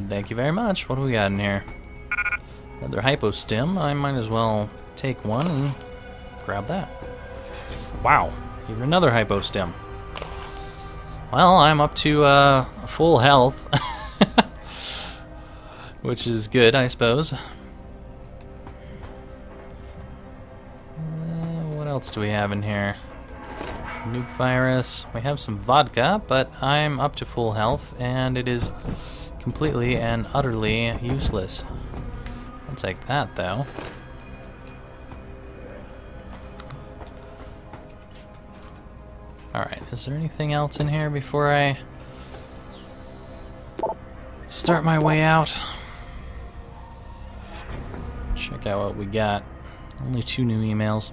Thank you very much. What do we got in here? Another hypostim. I might as well take one and grab that. Wow, even another hypostim. Well, I'm up to full health, which is good, I suppose. What else do we have in here? Nuke virus. We have some vodka, but I'm up to full health, and it is completely and utterly useless. I'll take that, though. Alright, is there anything else in here before I start my way out? Check out what we got. Only 2 new emails.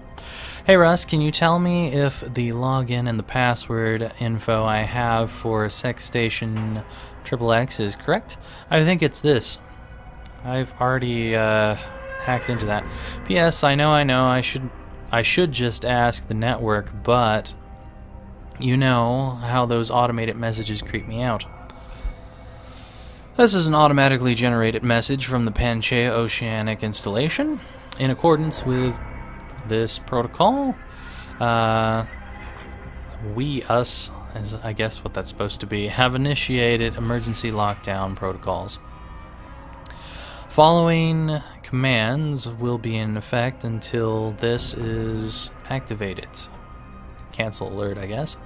Hey Russ, can you tell me if the login and the password info I have for Sex Station XXX is correct? I think it's this. I've already hacked into that. P.S. I know. I should just ask the network, but you know how those automated messages creep me out. This is an automatically generated message from the Pangaea Oceanic installation. In accordance with this protocol, us, is I guess what that's supposed to be, have initiated emergency lockdown protocols. Following commands will be in effect until this is activated. Cancel alert, I guess.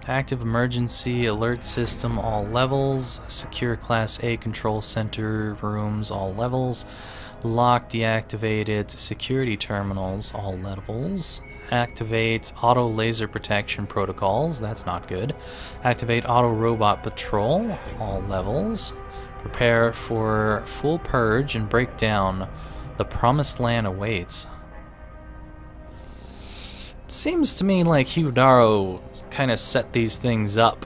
Active emergency alert system, all levels. Secure Class A control center rooms, all levels. Lock deactivated security terminals, all levels. Activate auto laser protection protocols, that's not good. Activate auto robot patrol, all levels. Prepare for full purge and breakdown. The promised land awaits. It seems to me like Darrow kind of set these things up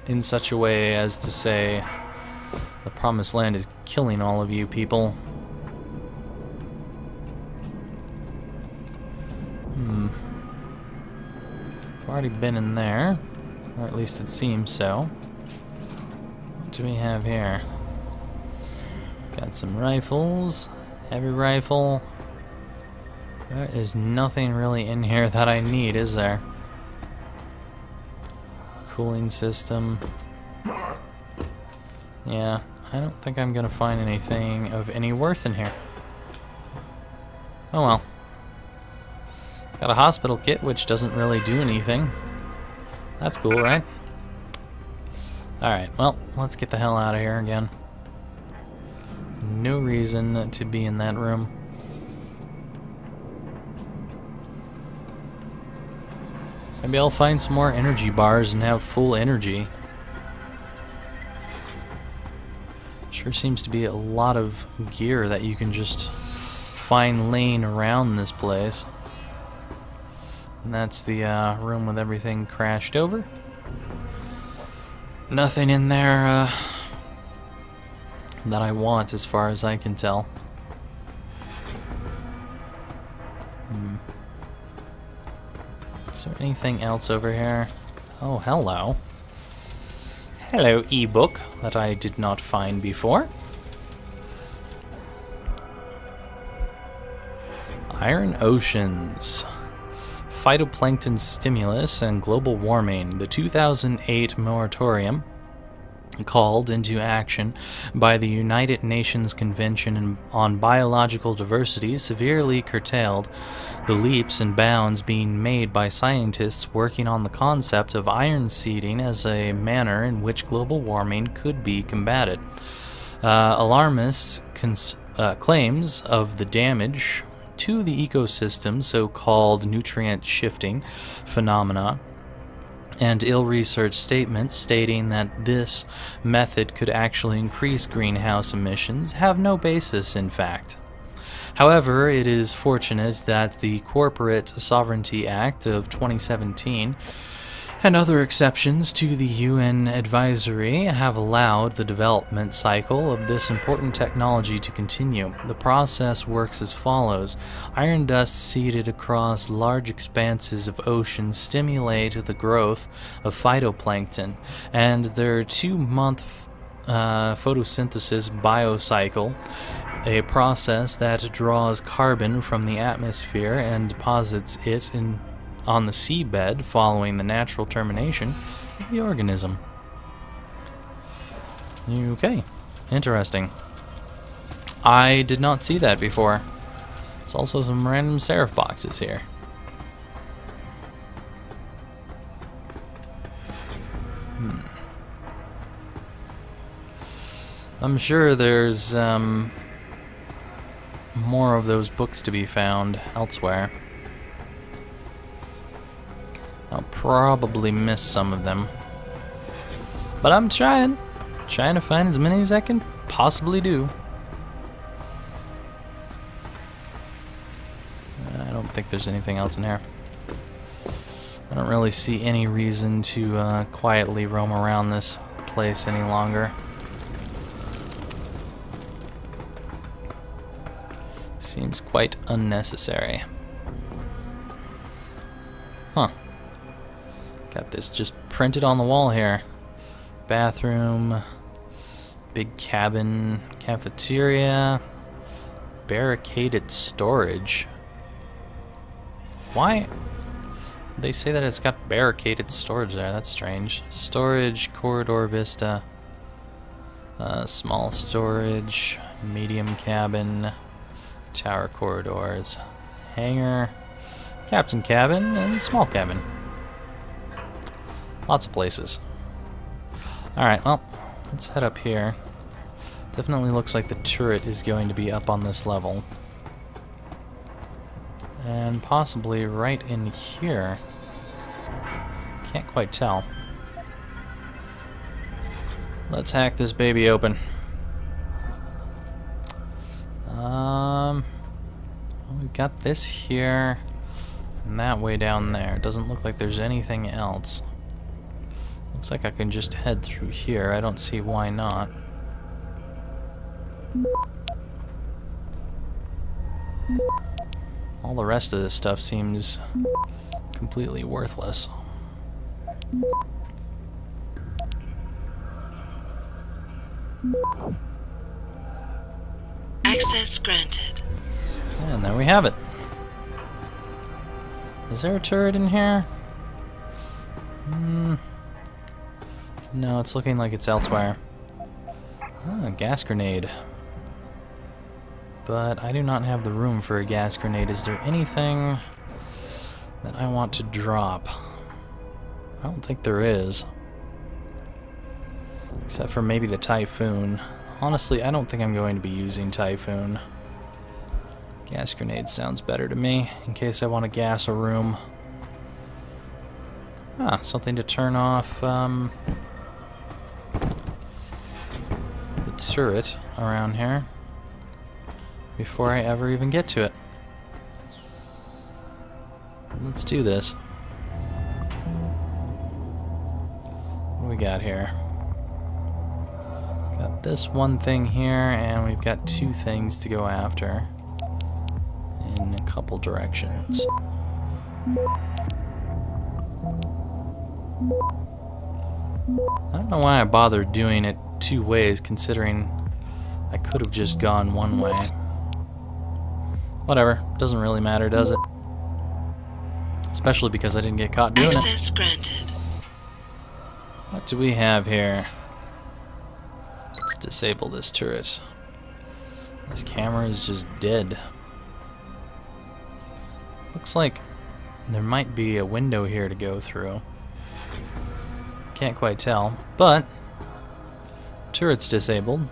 in such a way as to say the promised land is killing all of you people. I've already been in there, or at least it seems so. What do we have here? Got some rifles, heavy rifle. There is nothing really in here that I need, is there? Cooling system. Yeah, I don't think I'm gonna find anything of any worth in here. Oh well. Got a hospital kit, which doesn't really do anything. That's cool, right? Alright, well, let's get the hell out of here again. No reason to be in that room. Maybe I'll find some more energy bars and have full energy. Sure seems to be a lot of gear that you can just find laying around this place. And that's the room with everything crashed over. Nothing in there that I want as far as I can tell. Is there anything else over here? Oh, hello. Hello, ebook that I did not find before. Iron Oceans. Phytoplankton stimulus and global warming. The 2008 moratorium, called into action by the United Nations Convention on Biological Diversity, severely curtailed the leaps and bounds being made by scientists working on the concept of iron seeding as a manner in which global warming could be combated. Alarmist claims of the damage to the ecosystem, so-called nutrient shifting phenomena, and ill-researched statements stating that this method could actually increase greenhouse emissions have no basis in fact. However, it is fortunate that the Corporate Sovereignty Act of 2017 and other exceptions to the UN advisory have allowed the development cycle of this important technology to continue. The process works as follows. Iron dust seeded across large expanses of ocean stimulate the growth of phytoplankton, and their 2-month photosynthesis biocycle, a process that draws carbon from the atmosphere and deposits it on the seabed following the natural termination of the organism. Okay, interesting. I did not see that before. There's also some random serif boxes here. I'm sure there's more of those books to be found elsewhere. I'll probably miss some of them. But I'm trying to find as many as I can possibly do. I don't think there's anything else in here. I don't really see any reason to quietly roam around this place any longer. Seems quite unnecessary. Huh. Got this just printed on the wall here. Bathroom, big cabin, cafeteria, barricaded storage. Why? They say that it's got barricaded storage there. That's strange. Storage, corridor vista, small storage, medium cabin, tower corridors, hangar, captain cabin, and small cabin. Lots of places. Alright, well, let's head up here. Definitely looks like the turret is going to be up on this level. And possibly right in here. Can't quite tell. Let's hack this baby open. We've got this here, and that way down there. Doesn't look like there's anything else. Looks like I can just head through here. I don't see why not. All the rest of this stuff seems completely worthless. Access granted. And there we have it. Is there a turret in here? No, it's looking like it's elsewhere. Oh, a gas grenade. But I do not have the room for a gas grenade. Is there anything that I want to drop? I don't think there is. Except for maybe the Typhoon. Honestly, I don't think I'm going to be using Typhoon. Gas grenade sounds better to me, in case I want to gas a room. Ah, something to turn off the turret around here before I ever even get to it. Let's do this. What do we got here? Got this one thing here, and we've got 2 things to go after in a couple directions. I don't know why I bothered doing it 2 ways, considering I could have just gone one way. Whatever, doesn't really matter, does it? Especially because I didn't get caught doing it. Access granted. What do we have here? Let's disable this turret. This camera is just dead. Looks like there might be a window here to go through. Can't quite tell, but turret's disabled.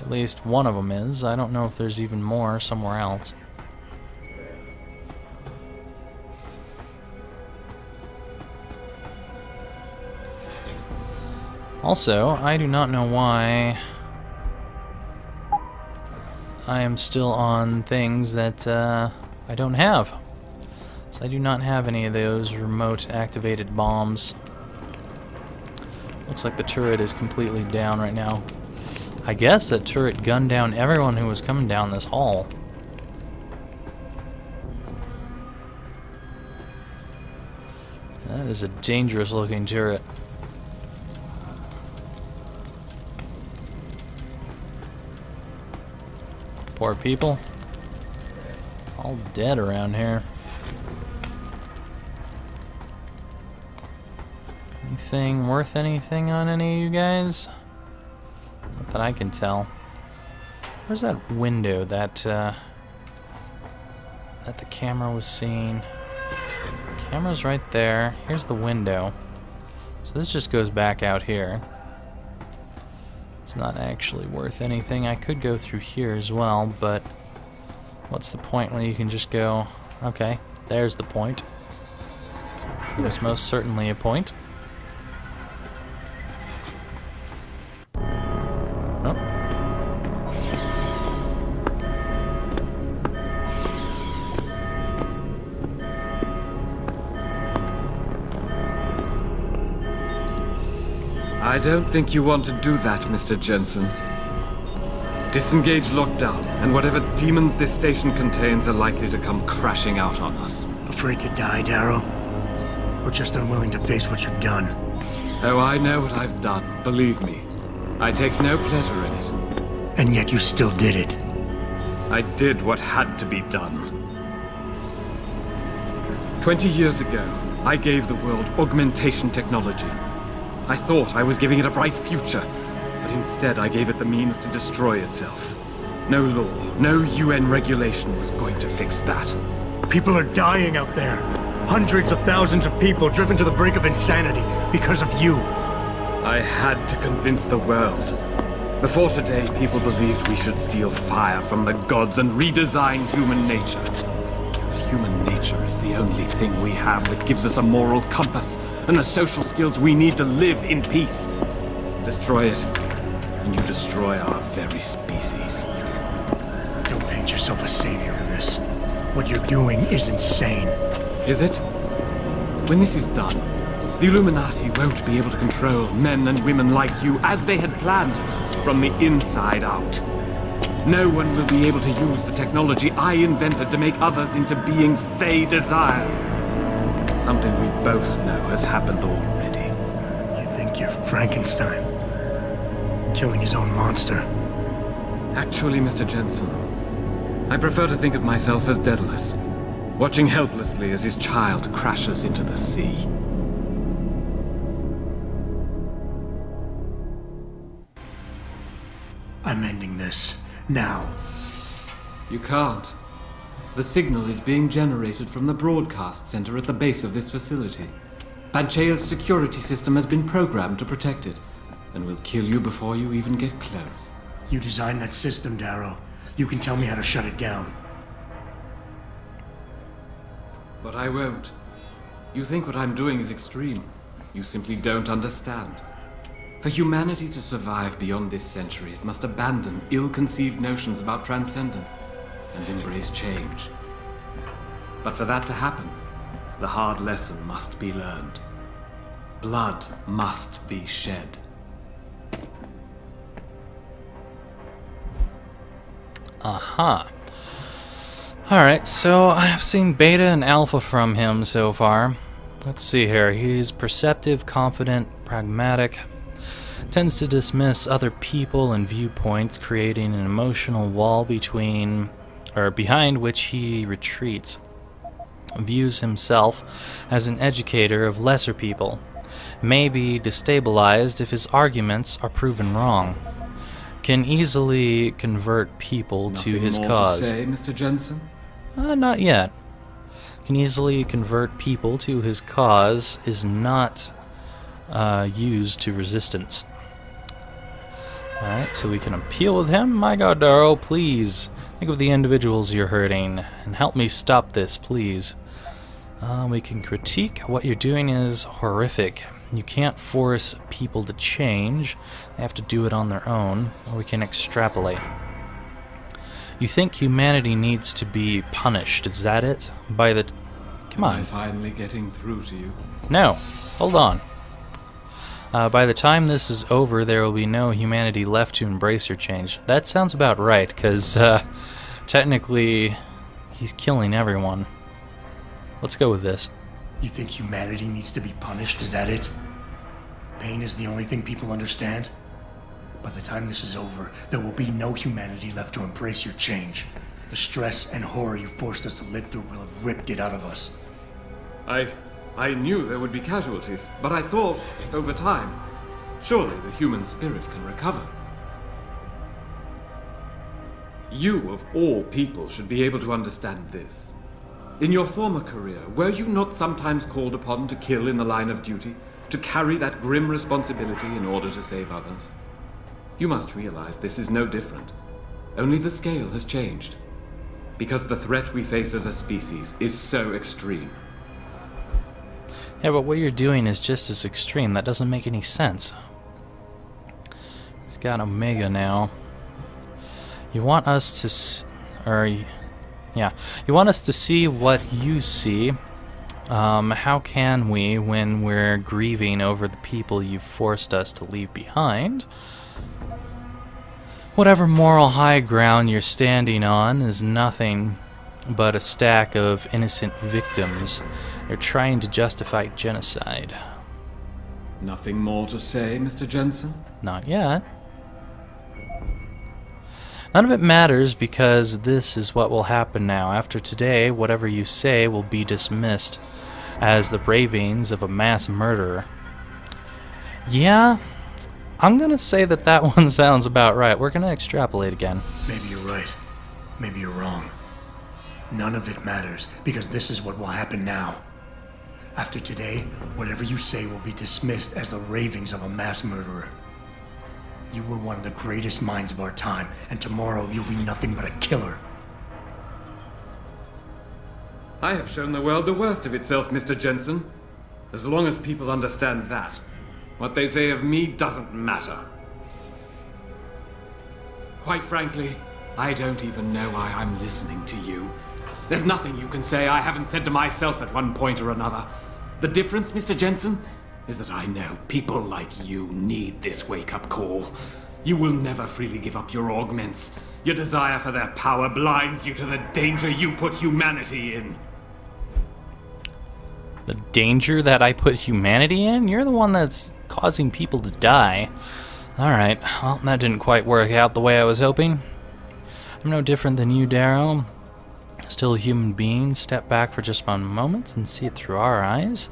At least one of them is. I don't know if there's even more somewhere else. Also, I do not know why I am still on things that I don't have. So I do not have any of those remote activated bombs. Looks like the turret is completely down right now. I guess that turret gunned down everyone who was coming down this hall. That is a dangerous looking turret. Poor people. All dead around here. Anything worth anything on any of you guys? Not that I can tell. Where's that window that the camera was seeing? Camera's right there. Here's the window. So this just goes back out here. It's not actually worth anything. I could go through here as well, but what's the point when you can just go... Okay, there's the point. There's most certainly a point. Oh. I don't think you want to do that, Mr. Jensen. Disengage lockdown, and whatever demons this station contains are likely to come crashing out on us. Afraid to die, Darrow? Or just unwilling to face what you've done? Oh, I know what I've done, believe me. I take no pleasure in it. And yet you still did it. I did what had to be done. 20 years ago, I gave the world augmentation technology. I thought I was giving it a bright future, but instead I gave it the means to destroy itself. No law, no UN regulation was going to fix that. People are dying out there. Hundreds of thousands of people driven to the brink of insanity because of you. I had to convince the world. Before today, people believed we should steal fire from the gods and redesign human nature. Human nature is the only thing we have that gives us a moral compass and the social skills we need to live in peace. Destroy it, and you destroy our very species. Don't paint yourself a savior in this. What you're doing is insane. Is it? When this is done, the Illuminati won't be able to control men and women like you as they had planned, from the inside out. No one will be able to use the technology I invented to make others into beings they desire. Something we both know has happened already. You think you're Frankenstein, killing his own monster. Actually, Mr. Jensen, I prefer to think of myself as Daedalus, watching helplessly as his child crashes into the sea. I'm ending this. Now. You can't. The signal is being generated from the broadcast center at the base of this facility. Panchea's security system has been programmed to protect it, and will kill you before you even get close. You designed that system, Darrow. You can tell me how to shut it down. But I won't. You think what I'm doing is extreme. You simply don't understand. For humanity to survive beyond this century, it must abandon ill-conceived notions about transcendence and embrace change. But for that to happen, the hard lesson must be learned. Blood must be shed. Aha. Alright, so I've seen beta and alpha from him so far. Let's see here. He's perceptive, confident, pragmatic. Tends to dismiss other people and viewpoints, creating an emotional wall behind which he retreats. Views himself as an educator of lesser people. May be destabilized if his arguments are proven wrong. Can easily convert people to his cause. Nothing more to say, Mr. Jensen? Not yet. Can easily convert people to his cause, is not used to resistance. Alright, so we can appeal with him. My God, Darrow, please think of the individuals you're hurting and help me stop this, please. We can critique. What you're doing is horrific. You can't force people to change. They have to do it on their own, or we can extrapolate. You think humanity needs to be punished, is that it? Come on. Am I finally getting through to you? No, hold on. By the time this is over, there will be no humanity left to embrace your change. That sounds about right, because technically he's killing everyone. Let's go with this. You think humanity needs to be punished? Is that it? Pain is the only thing people understand? By the time this is over, there will be no humanity left to embrace your change. The stress and horror you forced us to live through will have ripped it out of us. I knew there would be casualties, but I thought, over time, surely the human spirit can recover. You, of all people, should be able to understand this. In your former career, were you not sometimes called upon to kill in the line of duty? To carry that grim responsibility in order to save others? You must realize this is no different. Only the scale has changed. Because the threat we face as a species is so extreme. Yeah, but what you're doing is just as extreme. That doesn't make any sense. He's got Omega now. You want us to you want us to see what you see. How can we when we're grieving over the people you've forced us to leave behind? Whatever moral high ground you're standing on is nothing but a stack of innocent victims. You're trying to justify genocide. Nothing more to say, Mr. Jensen? Not yet. None of it matters because this is what will happen now. After today, whatever you say will be dismissed as the ravings of a mass murderer. Yeah, I'm gonna say that one sounds about right. We're gonna extrapolate again. Maybe you're right. Maybe you're wrong. None of it matters, because this is what will happen now. After today, whatever you say will be dismissed as the ravings of a mass murderer. You were one of the greatest minds of our time, and tomorrow you'll be nothing but a killer. I have shown the world the worst of itself, Mr. Jensen. As long as people understand that, what they say of me doesn't matter. Quite frankly, I don't even know why I'm listening to you. There's nothing you can say I haven't said to myself at one point or another. The difference, Mr. Jensen, is that I know people like you need this wake-up call. You will never freely give up your augments. Your desire for their power blinds you to the danger you put humanity in. The danger that I put humanity in? You're the one that's causing people to die. Alright, well, that didn't quite work out the way I was hoping. I'm no different than you, Darrow. Still a human being. Step back for just one moment and see it through our eyes.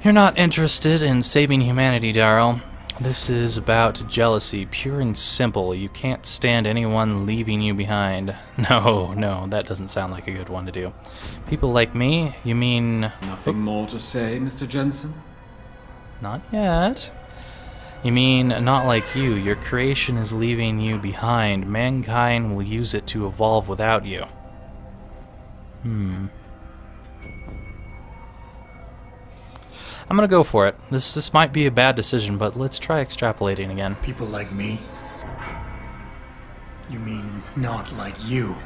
You're not interested in saving humanity, Darrow. This is about jealousy, pure and simple. You can't stand anyone leaving you behind. No, that doesn't sound like a good one to do. People like me, you mean... Nothing more to say, Mr. Jensen? Not yet. You mean, not like you. Your creation is leaving you behind. Mankind will use it to evolve without you. I'm gonna go for it. This might be a bad decision, but let's try extrapolating again. People like me? You mean not like you?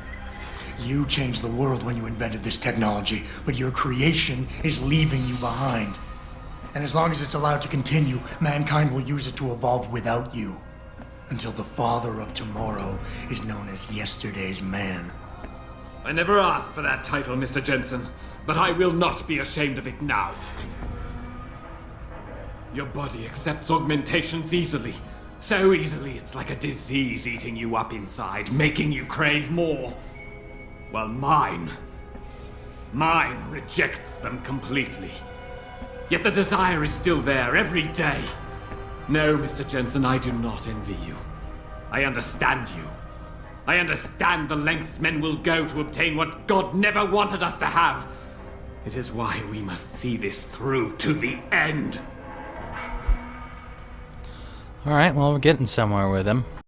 You changed the world when you invented this technology, but your creation is leaving you behind. And as long as it's allowed to continue, mankind will use it to evolve without you. Until the father of tomorrow is known as yesterday's man. I never asked for that title, Mr. Jensen, but I will not be ashamed of it now. Your body accepts augmentations easily. So easily, it's like a disease eating you up inside, making you crave more. While mine rejects them completely. Yet the desire is still there every day. No, Mr. Jensen, I do not envy you. I understand you. I understand the lengths men will go to obtain what God never wanted us to have. It is why we must see this through to the end. Alright, well, we're getting somewhere with him.